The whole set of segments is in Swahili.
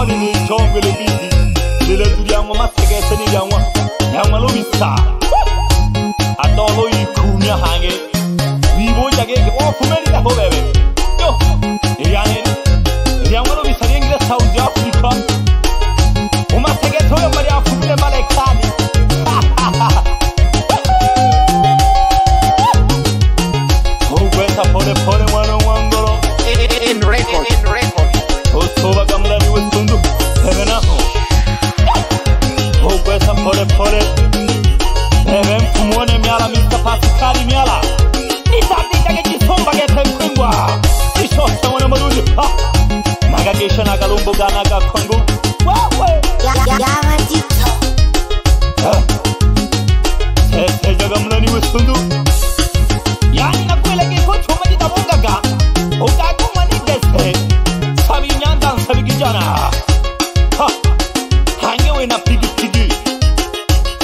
hali ni chongo le biti lile duriangwa mategese ni yangwa yangwa lo bisa adolo ikumya hange vivo jage o kumeli la hobebe yo yani yangwa lo bisa ngile South Africa o mategese yo mari afumile Marekani o kweta pole mwana wangolo in record Osoba gamla ni wetundu Hevena ho kweta pole Heven kumwone miala Mr. Pascali miala Nitandika gejisomba getengwa Nishote wana marundi Nagagesha nagalumbu ganaga kongu Wawe Yawa dito Teja gamla ni wetundu Yani nakuele giko chuma jitabungaga Ogagu manigese Sabi nyandan sabi kijana Ha Hangewe na pigi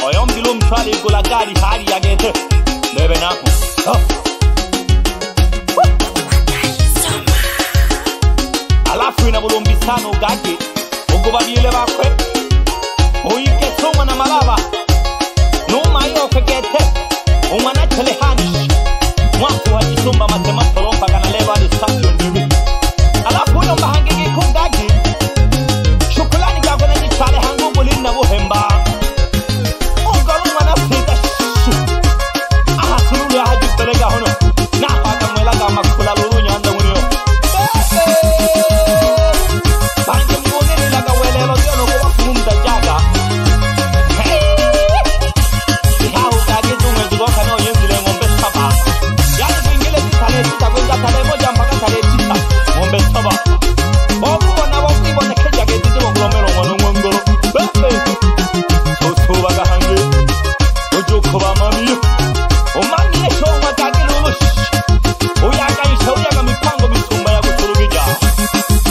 Oyom bilo mchwale gola gari hali ya gete Bebe naku Ha Alafu ina bulumbisano gage Ogoba biele bakwe Oike soma na malaba Numa iyo kegete Umana chele hanish Mwaku hajisumba matema tolompa Gana leva ni station bibi Alafu ino mahangege kungagi Shukulani gago na jichale hangu bulin na buhemba Ongalu mana fita shu Aha suruli haji belega hono Na haka mwela gama kula lulu nyanda unio Bange mwone nilaga welelo Yono kuwa kumumda jaga Ihahu gage dunga jigoka no yenzile ngombe saba Yani kuingile titale tita Kwenza tale moja mpaka tale tita Ngombe saba Oku wana waku ibone keja getiti Wakulomero mwano mwangolo Soso waga hange Ojoko wa mami Omani ye shonga kage lulu Uyaga isha uyaga mipango misumba ya kuturugija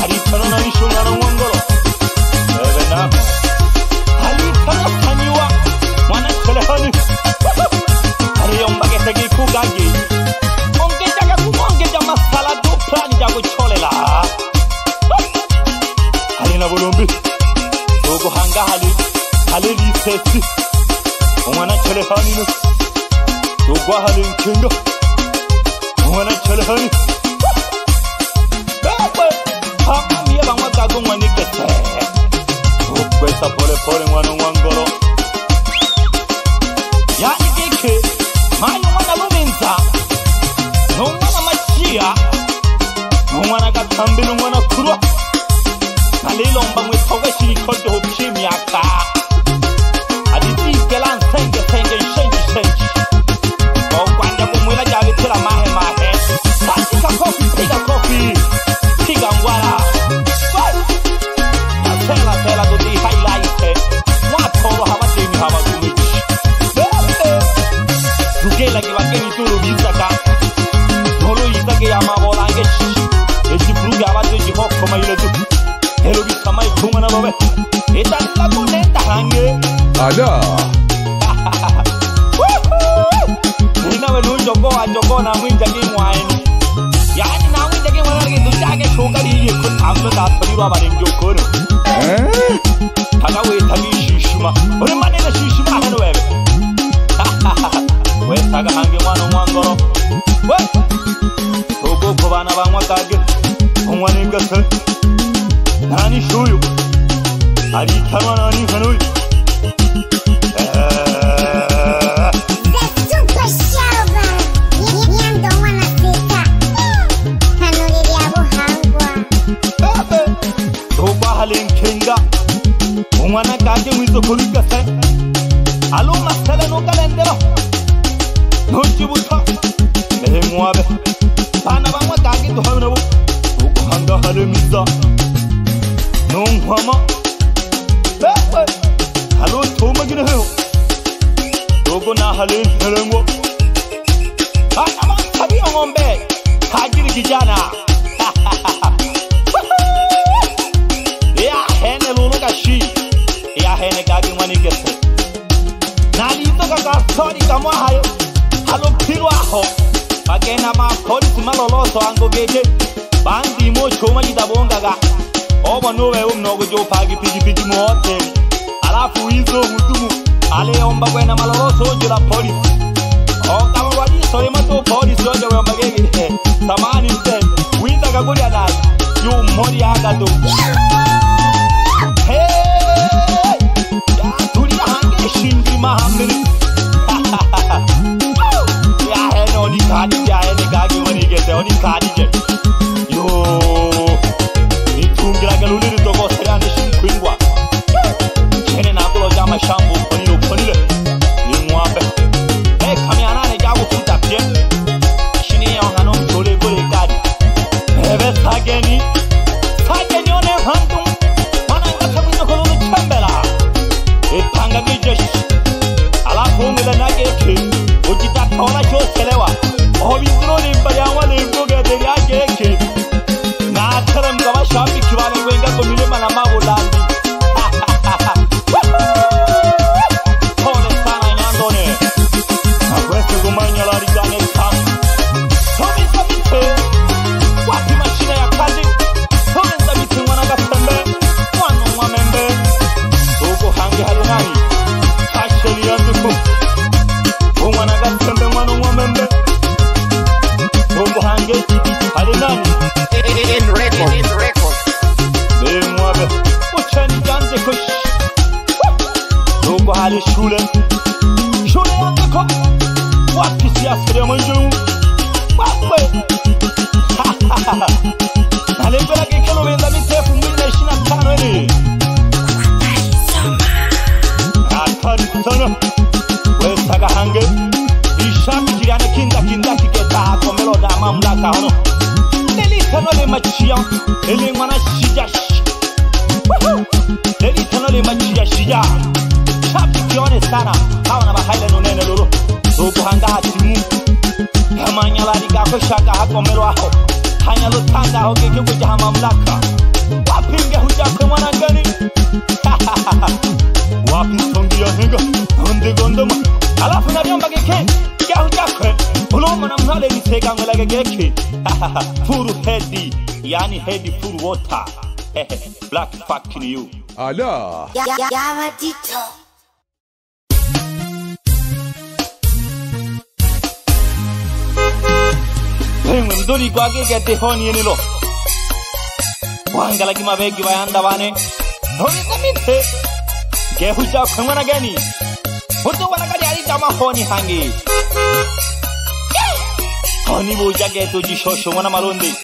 Haritano na nishunga na mwangolo Ebe namo Haritano taniwa Mwana chelehani Hariyomba getegi kugagi Ongejaga kumongeja masala duplani jago cholela Halina bulumbi Dogo hanga hali lisesi Mwana chelehani no Dogo hali nkinga Mwana chelehani Bebe Hama miye bangwa gago mwani kete Ukwesa pole mwana wangolo Yani kike Mayo mwana luminza Numwana machia Numwana katambi numwana kurwa Nalilo mba mwetoge shirikote hupshimi yaka Aditi gelan senge shenji Okwanja kumwila jabitila mahe Sachika kofi, piga ngwara Tela kuti highlight Mwatoro hawa demi hawa kumichi Zugela kibakeni tulu bizaka Nolo izake ya mabolange Eji bruge abadu eji hoko mailetu Helo bisama ikuma na babe Eta lagu neta hange Ada Ninawe jogo na mwinja gimwaeni Yani na mwinja gimwaeni Ndujage shugari iye kutamlo da toriru abarengi okono Taga wetagi shishima Ore manene shishima hano webe Wetaga hange mwano mwangoro Togo kubana bangwa kage Umwani gase Nani shuyu Aritanwa nani hanuyu Umwana kage mwizo kurigase Alo masala no kalendero No jibuta mwabe Bana bangwa kage duhawe nabo Uguhanga hale miza No nkwama Alo toma gine heo Dogo na hale helengo Bana bangwa tabi ngombe Hajiri kijana Hene lulu kashi Ya hene kage mwani gese Nani ito kakasori kamwa hayo Halo pilwa ho Bagena ma polisi maloloso ango geje Bandi mo choma jitabonga ga oba nowe mnogo jo pagi pigi mu hotel alafu hizo mtumu ale omba kwena maloroso jo la polisi kama wali sore mato polisi oja we omba gege tamani mte winda kaguli adai yo mori aga do hey ya turi hange shingi mahamri ya he no ni kadi ya he ni gagi woni gete oni kadi je yo itungira galuliri dogo serane shinkwingwa chene na kulo jama shambu ponile imwabe kamyanane jabu kutapye shini yongano mtole gole kadi ebe sageni one handum mananga tabunya kolulu chambela epanga gijesh alafu ngela nageke ojita tona cho selewa obizro limba yawa limbo gede yageke na taram gawa shambi kiwale wenga ko milema na mabulandi kumanya la rigane kam tobi sabite wati mashina ya kazi tobi sabite mwana gasembe mwana mwamembe ugo hangi hali nani kasheli yanduku mwana gasembe mwana mwamembe ugo hangi hali nani in record mwabe uchani janze kush ugo hali shule yanduku wapi siasire mwenjuru wakwe nalembela kekelo weza mitefu 2025 ene hatari sana wesaga hange ishami kiriane kinda kiketa hakomelo da mamlaka hono nelitano le machia ele mwana shijash nelitano le machia shija chapi kione sana hawa na bahaile nunene lolo uguhanga hatimu kamanya la riga ko shaka hakomelo aho hanya lutanga aho gege kuja mamlaka wapinge huja kwa mwana gani wapi songi ya henga onde gondoma alafu na byomba geke ya huja kwa uloma na mhale litega ngela geke furu headi yani headi furu water black fucking you ala Java Dito mdori kwage gete honi enilo wangala kima begi bayanda bane honi samite gehuja khangana gani hoto wana kali ali jama honi hangi honi boja geto ji shosho wana malundi